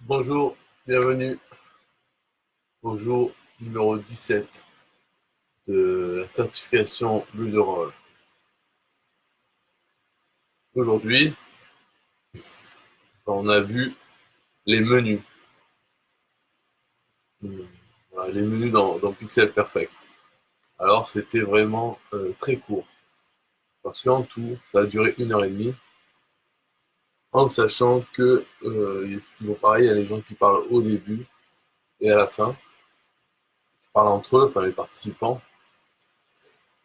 Bonjour, bienvenue au jour numéro 17 de la certification Blue de Roll. Aujourd'hui, on a vu les menus. Voilà, les menus dans Pixel Perfect. Alors, c'était vraiment très court. Parce qu'en tout, ça a duré 1 heure et demie. En sachant que, c'est toujours pareil, il y a les gens qui parlent au début et à la fin. Ils parlent entre eux, enfin les participants.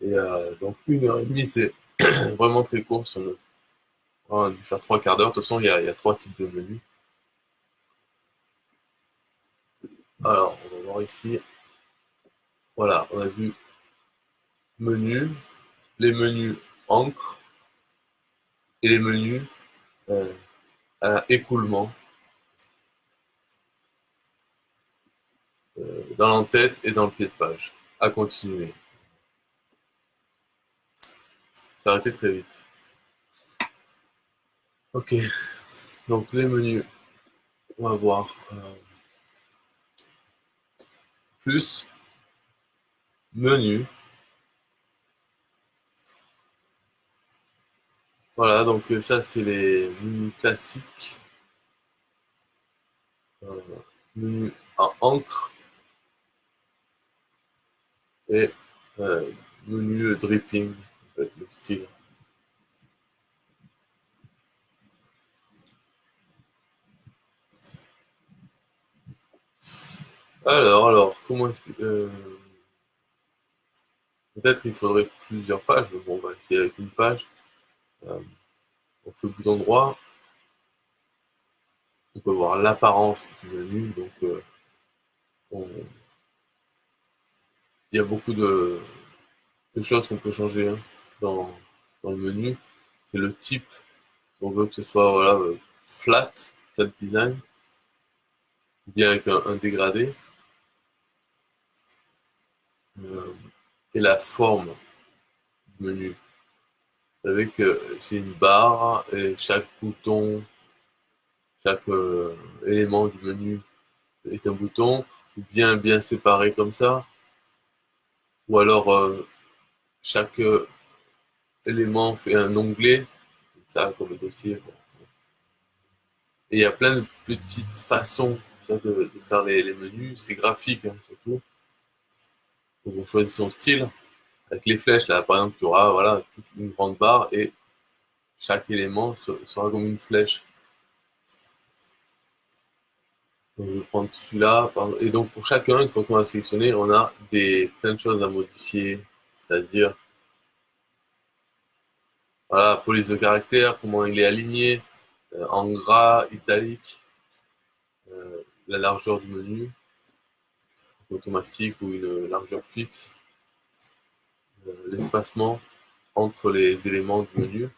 Et donc 1 heure et demie, c'est vraiment très court. On a dû faire 3 quarts d'heure. De toute façon, il y a 3 types de menus. Alors, on va voir ici. Voilà, on a vu menu, les menus encre et les menus euh, à écoulement dans l'entête et dans le pied de page. À continuer. Ça a été très vite. Ok, donc les menus, on va voir. Plus menu. Voilà, donc ça c'est les menus classiques. Euh, Menu à encre et euh, menu dripping, en fait, le style. Alors, comment est-ce que... peut-être il faudrait plusieurs pages, mais bon, on va essayer avec une page. Euh, on fait le bouton droit, on peut voir l'apparence du menu, donc il y a beaucoup de choses qu'on peut changer hein, dans, dans le menu. C'est le type, on veut que ce soit voilà, flat design, ou bien avec un dégradé, euh, et la forme du menu. Vous savez que c'est une barre et chaque bouton, chaque élément du menu est un bouton, ou bien séparé comme ça, ou alors chaque élément fait un onglet, ça comme dossier. Bon. Et il y a plein de petites façons ça, de faire les menus, c'est graphique hein, surtout. Donc on choisit son style. Avec les flèches, là par exemple, tu auras voilà, toute une grande barre et chaque élément sera comme une flèche. Donc, je vais prendre celui-là. Et donc pour chacun, une fois qu'on a sélectionné, on a plein de choses à modifier. C'est-à-dire voilà, police de caractère, comment il est aligné, en gras, italique, la largeur du menu, automatique ou une largeur fixe, l'espacement entre les éléments du menu,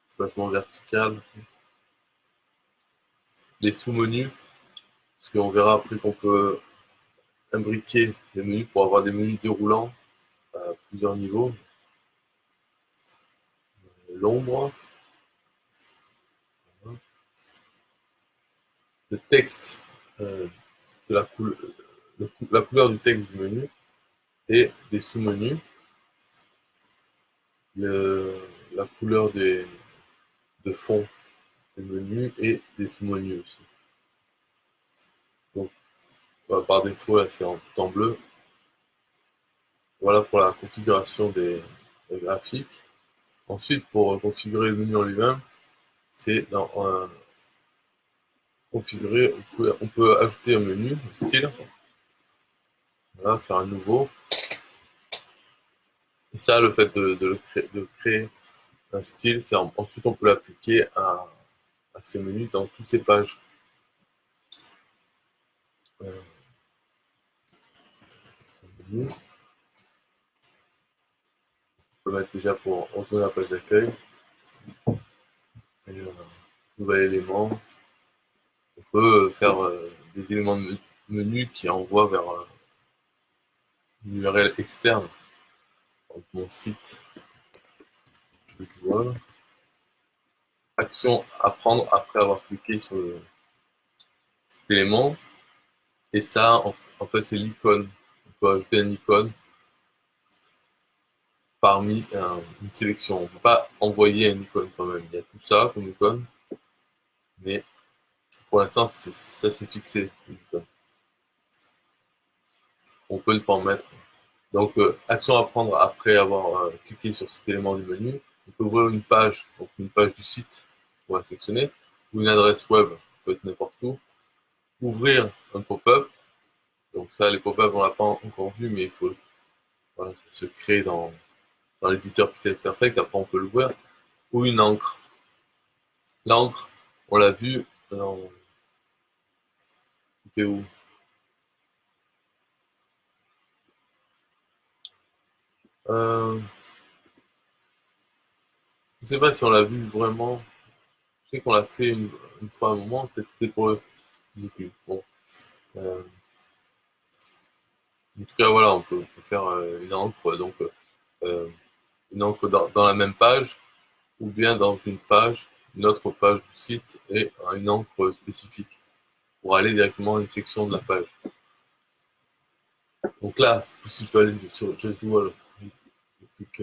espacement vertical, les sous-menus, parce qu'on verra après qu'on peut imbriquer les menus pour avoir des menus déroulants à plusieurs niveaux, l'ombre, le texte, euh, de la couleur du texte du menu et des sous-menus, la couleur de fond des menus et des sous-menus aussi. Donc, par défaut, là, c'est tout en bleu. Voilà pour la configuration des graphiques. Ensuite, pour configurer le menu en lui-même, c'est dans configurer, on peut ajouter un menu, un style, voilà, faire un nouveau. Et ça, le fait de créer un style, ensuite on peut l'appliquer à ces menus dans toutes ces pages. Euh, Menu. On peut mettre déjà pour retourner la page d'accueil. Nouvel élément. On peut faire des éléments de menu qui envoient vers une URL externe. Donc, mon site, je vois. Action à prendre après avoir cliqué sur élément. Et ça, en fait, c'est l'icône. On peut ajouter une icône parmi une sélection. On ne peut pas envoyer une icône quand même. Il y a tout ça comme icône, mais pour l'instant, ça c'est fixé. On peut ne pas en mettre. Donc, action à prendre après avoir cliqué sur cet élément du menu. On peut ouvrir une page, donc une page du site pour la sélectionner, ou une adresse web, peut être n'importe où. Ouvrir un pop-up. Donc ça, les pop-up, on l'a pas encore vu, mais il faut voilà, ça se créer dans l'éditeur Pixel Perfect. Après, on peut l'ouvrir. Ou une encre. L'encre, on l'a vu dans... C'était où? Euh, je sais pas si on l'a vu vraiment. Je sais qu'on l'a fait une fois à un moment, peut-être c'était pour eux. Je sais plus. Bon. Euh, en tout cas, voilà, on peut faire une encre, donc une encre dans la même page, ou bien dans une page, une autre page du site, et une encre spécifique, pour aller directement à une section de la page. Donc là, s'il faut aller sur Just Wall, je clique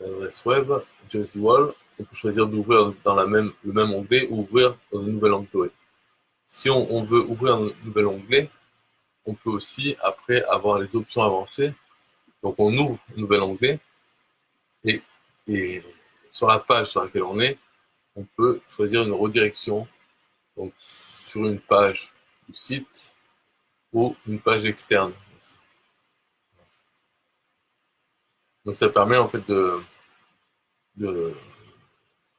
adresse web, Just Wall, on peut choisir d'ouvrir dans le même onglet ou ouvrir dans un nouvel onglet. Si on veut ouvrir un nouvel onglet, on peut aussi, après, avoir les options avancées. Donc on ouvre un nouvel onglet et, et sur la page sur laquelle on est, on peut choisir une redirection donc sur une page du site ou une page externe. Donc ça permet en fait de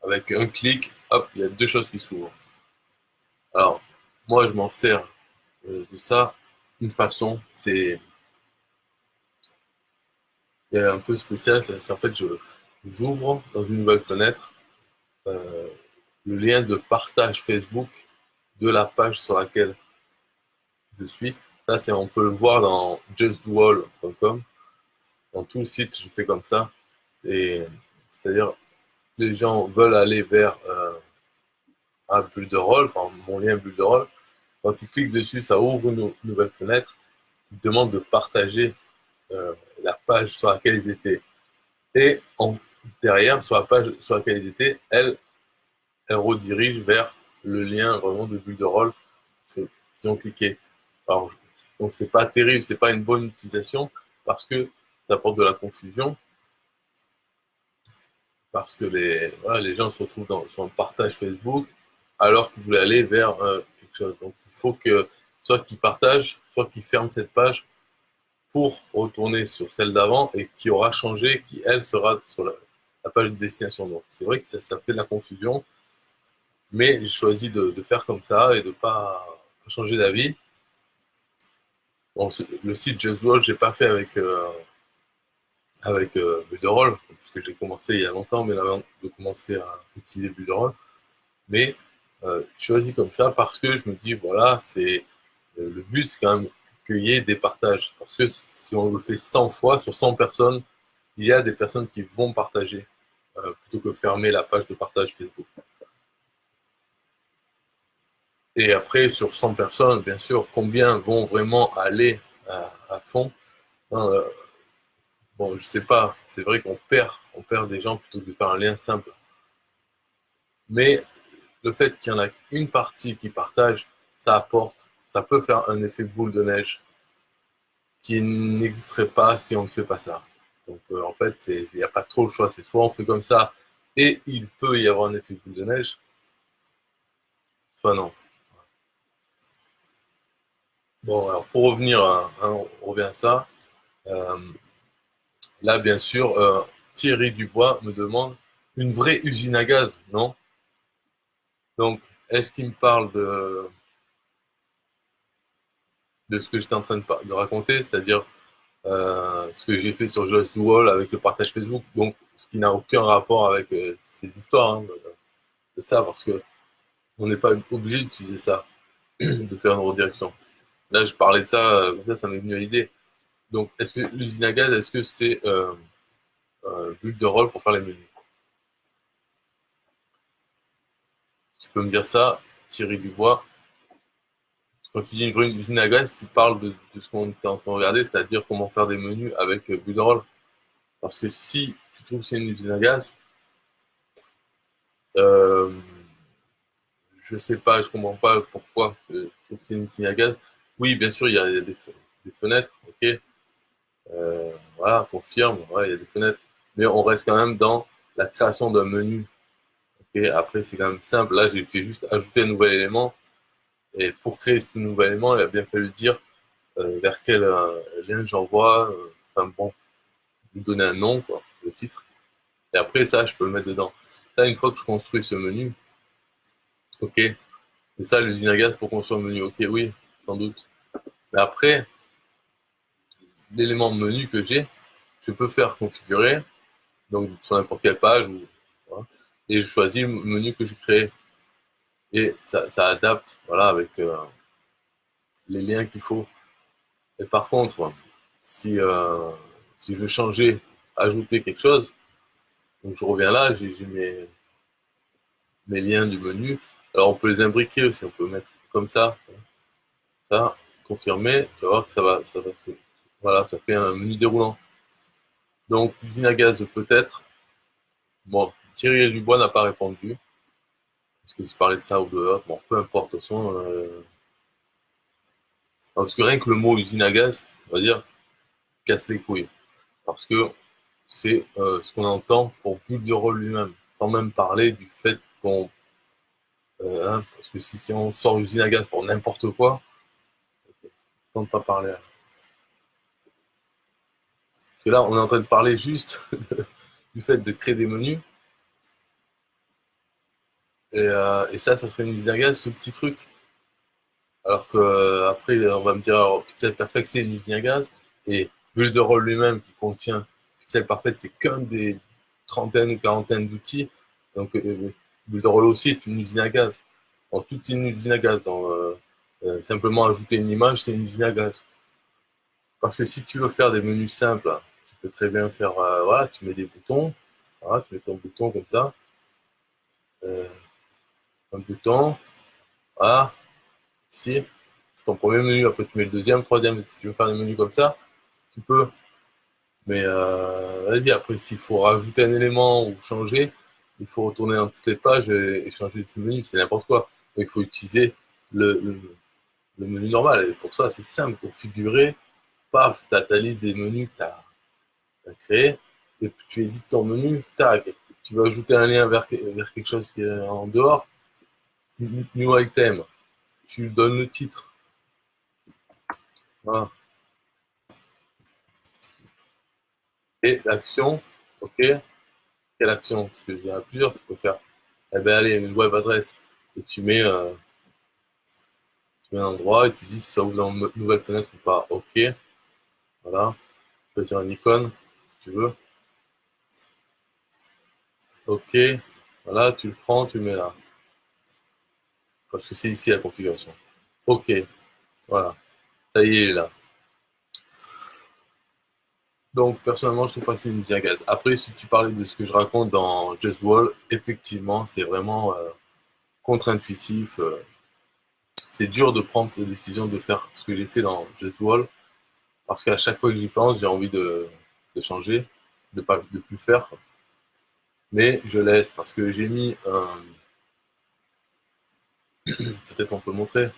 avec un clic, hop, il y a deux choses qui s'ouvrent. Alors moi je m'en sers de ça d'une façon, c'est un peu spécial, c'est en fait j'ouvre dans une nouvelle fenêtre euh, le lien de partage Facebook de la page sur laquelle je suis. Ça, on peut le voir dans justwall.com. Dans tout le site, je fais comme ça. C'est-à-dire, les gens veulent aller vers un bulle de rôle, par mon lien bulle de rôle. Quand ils cliquent dessus, ça ouvre une nouvelle fenêtre. Ils demandent de partager la page sur laquelle ils étaient. Et derrière, sur la page sur laquelle ils étaient, elle redirige vers le lien vraiment de bulle de rôle qu'ils ont cliqué. Alors, donc c'est pas terrible, c'est pas une bonne utilisation parce que ça apporte de la confusion, parce que voilà, les gens se retrouvent sur un partage Facebook alors qu'ils voulaient aller vers quelque chose. Donc il faut que soit qu'ils partagent, soit qu'ils ferment cette page pour retourner sur celle d'avant et qui aura changé, qui elle sera sur la page de destination. Donc c'est vrai que ça fait de la confusion, mais j'ai choisi de faire comme ça et de pas changer d'avis. Bon, le site Just Watch, j'ai pas fait avec Builderall, puisque j'ai commencé il y a longtemps, mais avant de commencer à utiliser Builderall. Mais je choisis comme ça parce que je me dis, voilà, le but, c'est quand même qu'il y ait des partages. Parce que si on le fait 100 fois, sur 100 personnes, il y a des personnes qui vont partager, plutôt que fermer la page de partage Facebook. Et après, sur 100 personnes, bien sûr, combien vont vraiment aller à fond, hein, bon, je sais pas, c'est vrai on perd des gens plutôt que de faire un lien simple. Mais le fait qu'il y en a une partie qui partage, ça peut faire un effet boule de neige qui n'existerait pas si on ne fait pas ça. Donc en fait, il n'y a pas trop le choix. C'est soit on fait comme ça et il peut y avoir un effet boule de neige, soit non. Bon, alors pour revenir on revient à ça. Euh, Là, bien sûr, Thierry Dubois me demande une vraie usine à gaz, non? Donc, est-ce qu'il me parle de ce que j'étais en train de raconter, c'est-à-dire ce que j'ai fait sur Just Wall avec le partage Facebook, donc ce qui n'a aucun rapport avec ces histoires hein, de ça, parce que on n'est pas obligé d'utiliser ça, de faire une redirection. Là, je parlais de ça, ça m'est venu à l'idée. Donc, est-ce que l'usine à gaz, est-ce que c'est bulle de rôle pour faire les menus? Tu peux me dire ça, Thierry Dubois. Quand tu dis une vraie usine à gaz, tu parles de ce qu'on était en train de regarder, c'est-à-dire comment faire des menus avec Bullroll. Parce que si tu trouves que c'est une usine à gaz, euh, je sais pas, je comprends pas pourquoi tu trouves que c'est une usine à gaz. Oui, bien sûr, il y a des fenêtres, ok. Voilà, confirme, ouais, il y a des fenêtres. Mais on reste quand même dans la création d'un menu. Ok, après, c'est quand même simple. Là, j'ai fait juste ajouter un nouvel élément. Et pour créer ce nouvel élément, il a bien fallu dire vers quel lien j'envoie. Enfin bon, lui donner un nom, quoi, le titre. Et après, ça, je peux le mettre dedans. Ça, une fois que je construis ce menu, ok. C'est ça l'usine à gaz pour construire un menu. Ok, oui, sans doute. Mais après, l'élément menu que j'ai, je peux faire configurer, donc sur n'importe quelle page, ou, voilà, et je choisis le menu que j'ai créé. Et ça adapte, voilà, avec les liens qu'il faut. Et par contre, si, si je veux changer, ajouter quelque chose, donc je reviens là, j'ai mes liens du menu. Alors on peut les imbriquer aussi, on peut mettre comme ça, confirmer, tu vas voir que ça va voilà, ça fait un menu déroulant. Donc l'usine à gaz peut-être, bon, Thierry Dubois n'a pas répondu, parce que tu parlais de ça ou de l'autre, bon, peu importe, de toute façon, parce que rien que le mot usine à gaz, on va dire, casse les couilles. Parce que c'est ce qu'on entend pour Bulle de rôle lui-même, sans même parler du fait qu'on... hein, parce que si on sort usine à gaz pour n'importe quoi, on ne pas parler. Parce que là, on est en train de parler juste du fait de créer des menus, et ça serait une usine à gaz, ce petit truc. Alors que après, on va me dire, alors, Pixel Perfect, c'est une usine à gaz, et Bulle de rôle lui-même qui contient Pixel Perfect, c'est qu'un des trentaines ou quarantaines d'outils. Donc, Bulle de rôle aussi est une usine à gaz. Donc, tout est une usine à gaz. Donc, simplement ajouter une image, c'est une usine à gaz. Parce que si tu veux faire des menus simples, tu peux très bien faire, voilà, tu mets des boutons, voilà, tu mets ton bouton comme ça, euh, un bouton, voilà, ici, c'est ton premier menu, après tu mets le deuxième, troisième, si tu veux faire des menus comme ça, tu peux. Mais vas-y, après, s'il faut rajouter un élément ou changer, il faut retourner dans toutes les pages et changer ce menu, c'est n'importe quoi. Donc, il faut utiliser le, le, le menu normal. Et pour ça, c'est simple, configurer, paf, tu as ta liste des menus que tu as créé, et puis tu édites ton menu, tac, tu vas ajouter un lien vers quelque chose qui est en dehors, new item, tu donnes le titre, voilà. Et l'action, ok, quelle action? Parce qu'il y en a plusieurs que tu peux faire. Eh bien, allez, une web adresse, et tu mets un endroit, et tu dis si ça ouvre dans une nouvelle fenêtre ou pas, ok, voilà, tu peux dire une icône, si tu veux, ok, voilà, tu le prends, tu le mets là, parce que c'est ici la configuration. Ok, voilà, ça y est, il est là. Donc, personnellement, je trouve pas que c'est une usine à gaz. Après, si tu parlais de ce que je raconte dans Just Wall, effectivement, c'est vraiment contre-intuitif. C'est dur de prendre cette décision de faire ce que j'ai fait dans Just Wall, parce qu'à chaque fois que j'y pense, j'ai envie de changer, de plus faire. Mais je laisse, parce que j'ai mis un... Peut-être on peut montrer.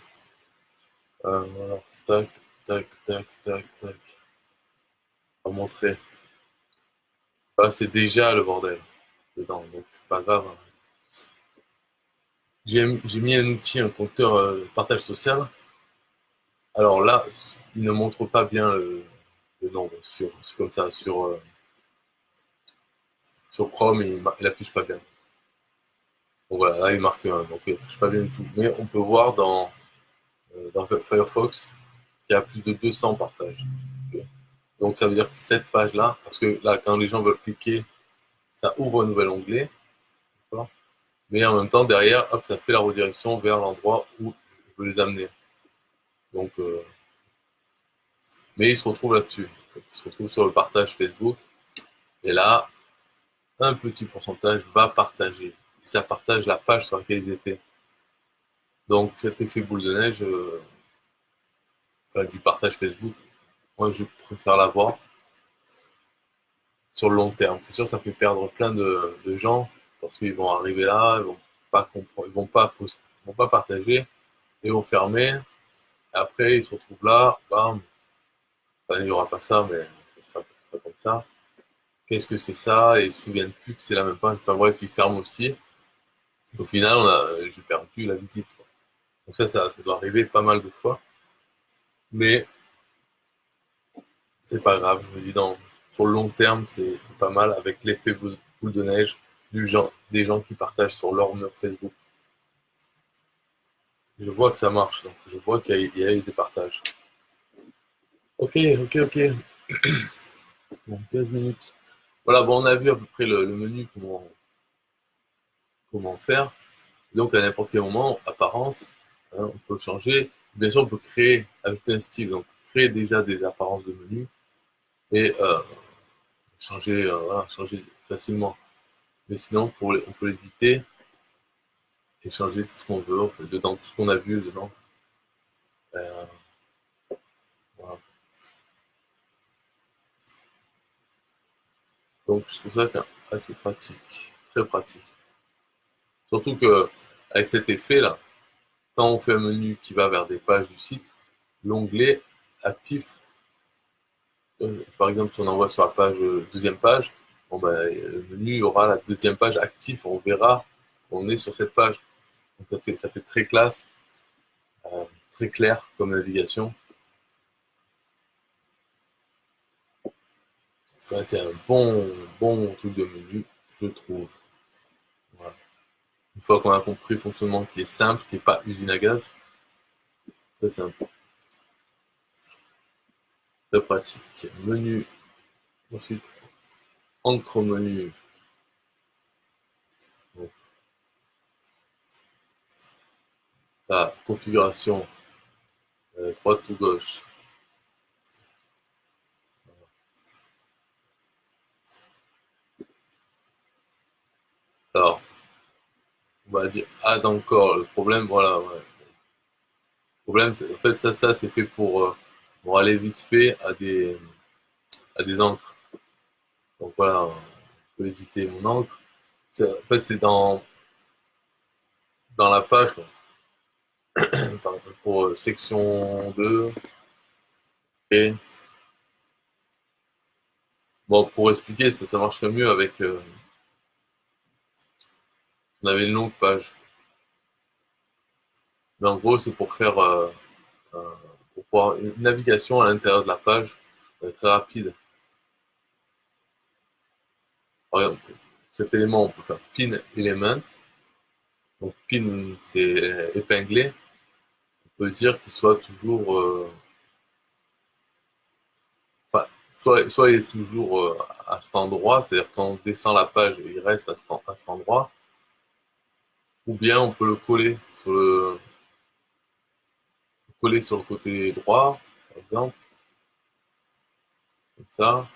Voilà, tac, tac, tac, tac, tac. On va montrer. Là, c'est déjà le bordel dedans, donc c'est pas grave, hein. J'ai mis un outil, un compteur partage social. Alors là, il ne montre pas bien le nombre c'est comme ça, sur Chrome, il affiche pas bien. Donc voilà, là il marque 1, donc il affiche pas bien du tout. Mais on peut voir dans Firefox qu'il y a plus de 200 partages. Donc ça veut dire que cette page-là, parce que là, quand les gens veulent cliquer, ça ouvre un nouvel onglet, d'accord. Mais en même temps, derrière, hop, ça fait la redirection vers l'endroit où je veux les amener. Donc, mais ils se retrouvent là-dessus. Ils se retrouvent sur le partage Facebook. Et là, un petit pourcentage va partager. Et ça partage la page sur laquelle ils étaient. Donc cet effet boule de neige, du partage Facebook. Moi, je préfère l'avoir sur le long terme. C'est sûr, ça fait perdre plein de gens parce qu'ils vont arriver là, ils vont pas comprendre, ils vont pas partager, ils vont fermer. Et après, ils se retrouvent là, bam, enfin, il n'y aura pas ça, mais ça sera pas comme ça. Qu'est-ce que c'est ça? Et ils se souviennent plus que c'est la même page. Enfin bref, ils ferment aussi. Au final, j'ai perdu la visite, quoi. Donc ça doit arriver pas mal de fois. Mais c'est pas grave. Je me dis, sur le long terme, c'est pas mal avec l'effet boule de neige des gens qui partagent sur leur mur Facebook. Je vois que ça marche, donc je vois qu'il y a eu des partages. Ok, ok, ok. Bon, 15 minutes. Voilà, bon, on a vu à peu près le menu, comment faire. Donc, à n'importe quel moment, apparence, hein, on peut changer. Bien sûr, on peut créer, ajouter un style, donc créer déjà des apparences de menu et voilà, changer facilement. Mais sinon, on peut l'éditer et changer tout ce qu'on veut, en fait, dedans, tout ce qu'on a vu dedans. Euh, voilà. Donc, je trouve ça assez pratique, très pratique. Surtout que, avec cet effet-là, quand on fait un menu qui va vers des pages du site, l'onglet actif, par exemple, si on envoie sur la deuxième page, bon ben, le menu aura la deuxième page active, on verra qu'on est sur cette page. Donc ça fait très classe, euh, très clair comme navigation. Enfin, c'est un bon truc de menu, je trouve. Voilà. Une fois qu'on a compris le fonctionnement qui est simple, qui n'est pas usine à gaz, très simple, très pratique. Menu, ensuite, encre menu. Donc, la configuration, droite ou gauche. Alors, on va dire add encore. Le problème, voilà, ouais. Le problème, c'est en fait ça c'est fait pour aller vite fait à des encres. Donc voilà, on peut éditer mon encre. En fait, c'est dans la page, par exemple, pour section 2. Et bon, pour expliquer, ça marcherait mieux avec. On avait une longue page. Mais en gros, c'est pour faire euh, pour pouvoir une navigation à l'intérieur de la page très rapide. Par exemple, cet élément, on peut faire pin element. Donc pin, c'est épinglé. On peut dire qu'il soit toujours, enfin, soit il est toujours à cet endroit, c'est-à-dire quand on descend la page, il reste à cet endroit, ou bien on peut le coller sur le côté droit, par exemple, comme ça,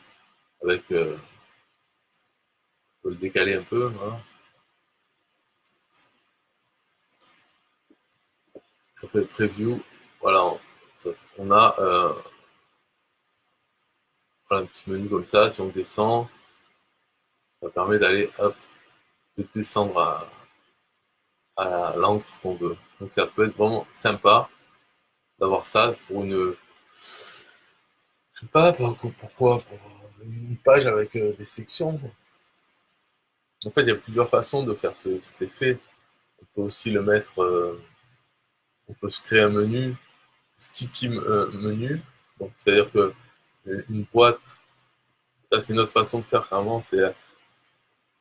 avec, on peut le décaler un peu, voilà. Après preview, voilà, on a voilà, un petit menu comme ça, si on descend, ça permet d'aller, hop, de descendre à l'encre qu'on veut. Donc ça peut être vraiment sympa d'avoir ça pour je sais pas pourquoi, pour une page avec des sections. En fait, il y a plusieurs façons de faire cet effet. On peut aussi le mettre, on peut se créer un menu, sticky menu. Donc c'est-à-dire que une boîte, ça c'est une autre façon de faire carrément, c'est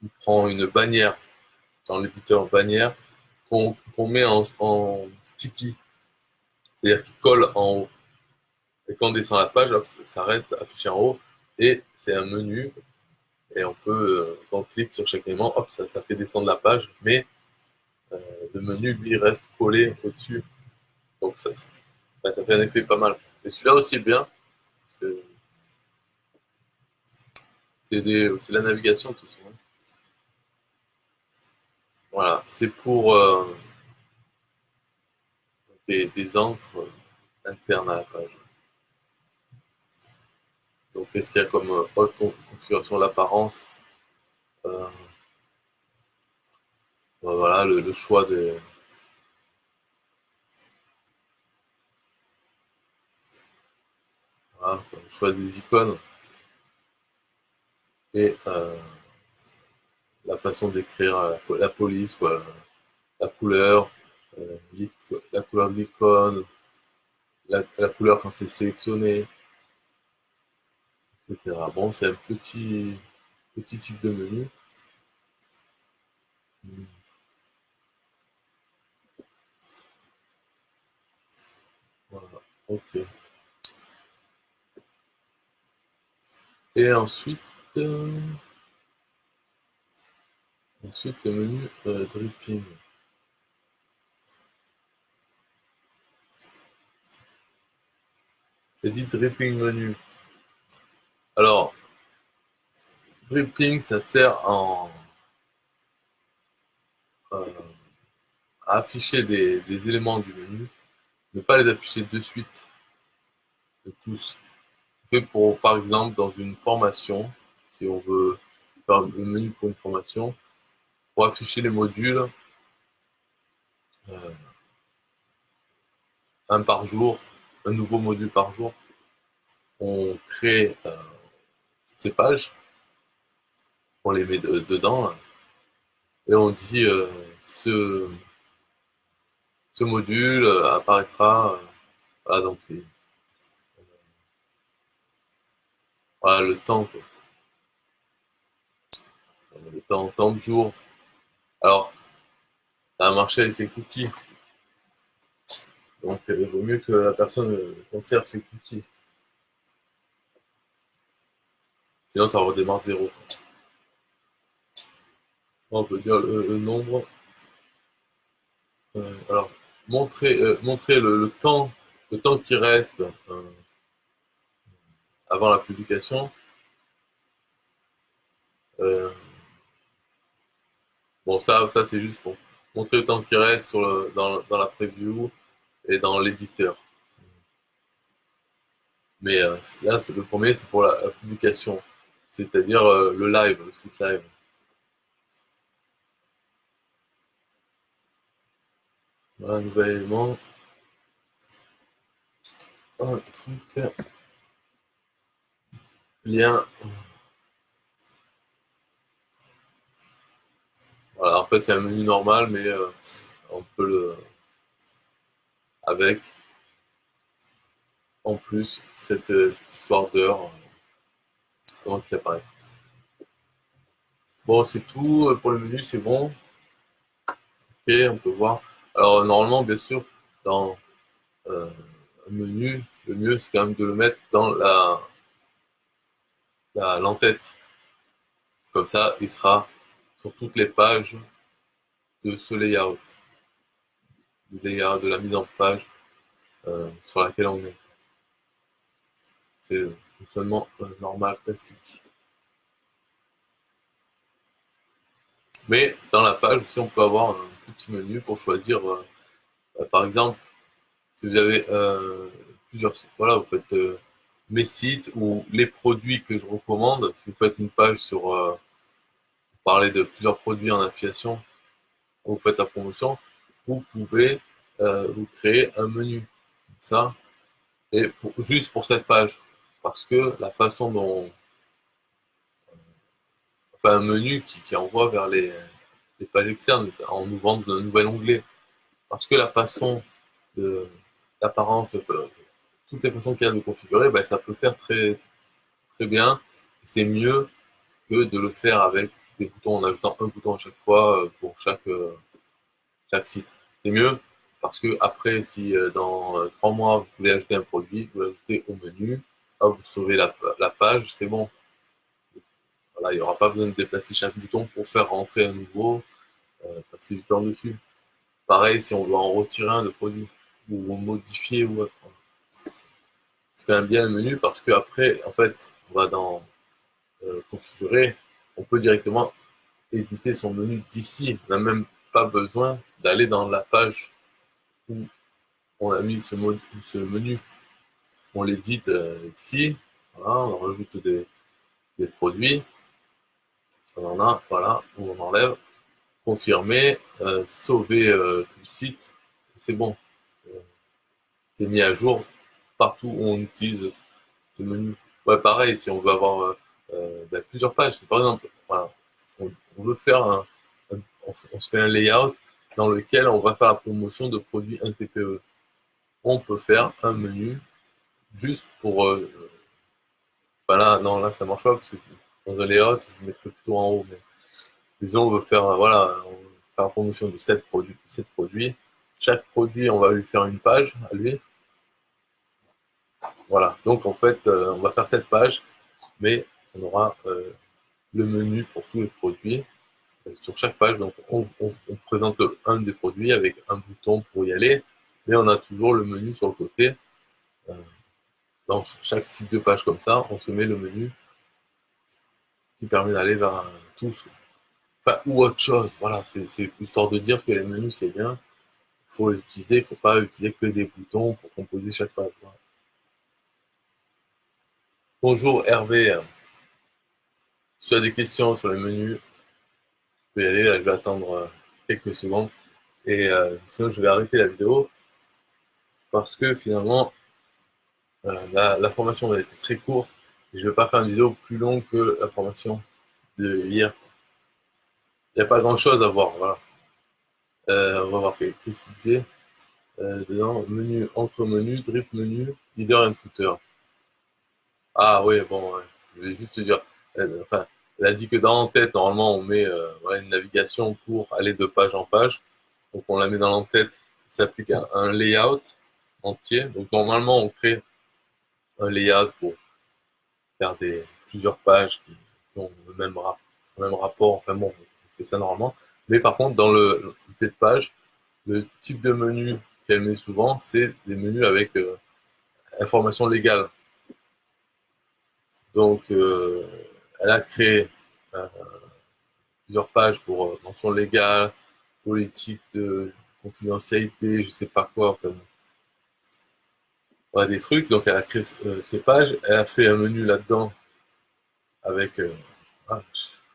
on prend une bannière dans l'éditeur bannière qu'on met en sticky, c'est-à-dire qu'il colle en haut. Et quand on descend la page, hop, ça reste affiché en haut et c'est un menu. Et on peut, quand on clique sur chaque élément, hop, ça fait descendre la page, mais le menu, lui, reste collé au-dessus. Donc ça fait un effet pas mal. Et celui-là aussi est bien, parce que c'est la navigation tout ça. Voilà, c'est pour des encres internes à la page. Donc, qu'est-ce qu'il y a comme autre configuration? L'apparence, euh, voilà, le choix des, voilà, le choix des icônes et la façon d'écrire la police, quoi, la couleur, la couleur de l'icône, la couleur quand c'est sélectionné, etc. Bon, c'est un petit type de menu. Voilà, ok. Et ensuite, euh, ensuite le menu dripping. C'est dit dripping menu. Alors, dripping, ça sert euh, à afficher des éléments du menu, ne pas les afficher de suite de tous. Fait pour, par exemple, dans une formation, si on veut faire un menu pour une formation, pour afficher les modules, euh, un par jour, un nouveau module par jour, on crée toutes ces pages, on les met dedans, là, et on dit ce module apparaîtra, voilà, donc voilà, le temps, quoi. Le temps, tant de jours. Alors, ça a marché avec les cookies, donc il vaut mieux que la personne conserve ses cookies, sinon ça redémarre zéro. On peut dire le nombre. Alors, montrer le temps qui reste avant la publication. Euh, bon, ça c'est juste pour montrer le temps qui reste dans la preview et dans l'éditeur. Mais là, le premier, c'est pour la publication, c'est-à-dire le live, le site live. Voilà, un nouvel élément. Un truc, lien. Voilà, en fait, c'est un menu normal, mais on peut le. Avec, en plus, cette histoire d'heure qui apparaît. Bon, c'est tout pour le menu, c'est bon. Ok, on peut voir. Alors, normalement, bien sûr, dans un menu, le mieux, c'est quand même de le mettre dans l'entête. Comme ça, il sera sur toutes les pages de ce layout, de la mise en page sur laquelle on est. C'est le fonctionnement normal, classique. Mais dans la page aussi, on peut avoir un petit menu pour choisir, par exemple, si vous avez plusieurs sites, voilà, vous faites mes sites ou les produits que je recommande. Si vous faites une page sur parler de plusieurs produits en affiliation, vous faites la promotion, vous pouvez vous créer un menu, comme ça, et juste pour cette page. Parce que la façon dont, enfin, un menu qui envoie vers les pages externes en ouvrant un nouvel onglet. Parce que la façon de l'apparence, toutes les façons qu'il y a de configurer, ben, ça peut faire très, très bien. C'est mieux que de le faire avec des boutons en ajoutant un bouton à chaque fois pour chaque site. C'est mieux parce que après, si dans 3 mois vous voulez ajouter un produit, vous l'ajoutez au menu, hop, vous sauvez la page, c'est bon. Voilà, il n'y aura pas besoin de déplacer chaque bouton pour faire rentrer un nouveau, passer du temps dessus. Pareil si on doit en retirer un de produit ou modifier ou autre. C'est quand même bien le menu parce que après, en fait, on va dans configurer, on peut directement éditer son menu d'ici. On n'a même pas besoin d'aller dans la page où on a mis ce menu. On l'édite ici Voilà, on rajoute des produits. Si on en a, voilà, on enlève. Confirmer, sauver tout le site. C'est bon. Euh, c'est mis à jour partout où on utilise ce menu. Ouais, pareil, si on veut avoir plusieurs pages, par exemple, voilà, on veut faire on se fait un layout dans lequel on va faire la promotion de produits NTPE. On peut faire un menu juste pour, là, non, là, ça marche pas parce que dans un layout, je mettrais plutôt en haut, mais disons, on veut faire, voilà, on veut faire la promotion de 7 produits. Chaque produit, on va lui faire une page à lui. Voilà. Donc, en fait, on va faire 7 pages, mais on aura le menu pour tous les produits sur chaque page. Donc, on présente un des produits avec un bouton pour y aller, mais on a toujours le menu sur le côté. Euh, dans chaque type de page comme ça, on se met le menu qui permet d'aller vers tous. Enfin, ou autre chose. Voilà, c'est histoire de dire que les menus, c'est bien. Il faut les utiliser, il ne faut pas utiliser que des boutons pour composer chaque page. Voilà. Bonjour Hervé, si tu as des questions sur les menus, tu peux y aller. Là, je vais attendre quelques secondes. Et sinon, je vais arrêter la vidéo parce que finalement, la formation va être très courte. Et je ne vais pas faire une vidéo plus longue que la formation de hier. Il n'y a pas grand-chose à voir. Voilà. On va voir qu'est-ce qu'il disait. Dedans, menu, entre menu, drip menu, leader and footer. Ah oui, bon, ouais. Je vais juste te dire. Enfin, elle a dit que dans l'entête, normalement, on met voilà, une navigation pour aller de page en page. Donc, on la met dans l'entête. Ça s'applique à un layout entier. Donc, normalement, on crée un layout pour faire plusieurs pages qui ont le même rapport. Enfin bon, on fait ça normalement. Mais par contre, dans le de page, le type de menu qu'elle met souvent, c'est des menus avec information légale. Donc, elle a créé euh, plusieurs pages pour mention légale, politique de confidentialité, je sais pas quoi, enfin, voilà, des trucs. Donc, elle a créé ces pages, elle a fait un menu là-dedans avec voilà,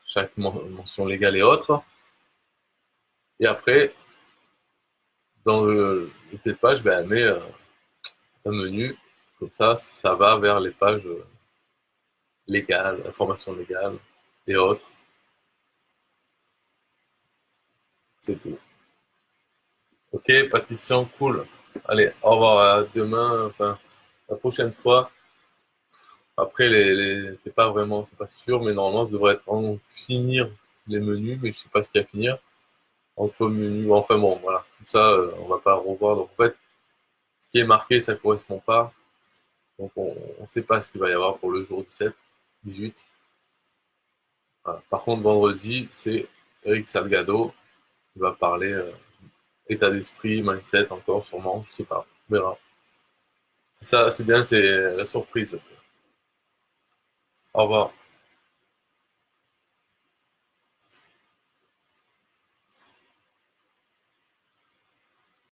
chaque mention légale et autres. Et après, dans le page, ben, elle met un menu. Comme ça va vers les pages légales, informations légales et autres. C'est tout. Ok, pas de questions, cool. Allez, au revoir à demain, enfin, la prochaine fois. Après, c'est pas vraiment, c'est pas sûr, mais normalement, je devrais finir les menus, mais je sais pas ce qu'il y a à finir. Entre menus, enfin bon, voilà. Tout ça, on va pas revoir. Donc, en fait, ce qui est marqué, ça correspond pas. Donc, on ne sait pas ce qu'il va y avoir pour le jour 17, 18. Voilà. Par contre, vendredi, c'est Eric Salgado qui va parler état d'esprit, mindset encore, sûrement, je sais pas. On verra. C'est ça, c'est bien, c'est la surprise. Au revoir.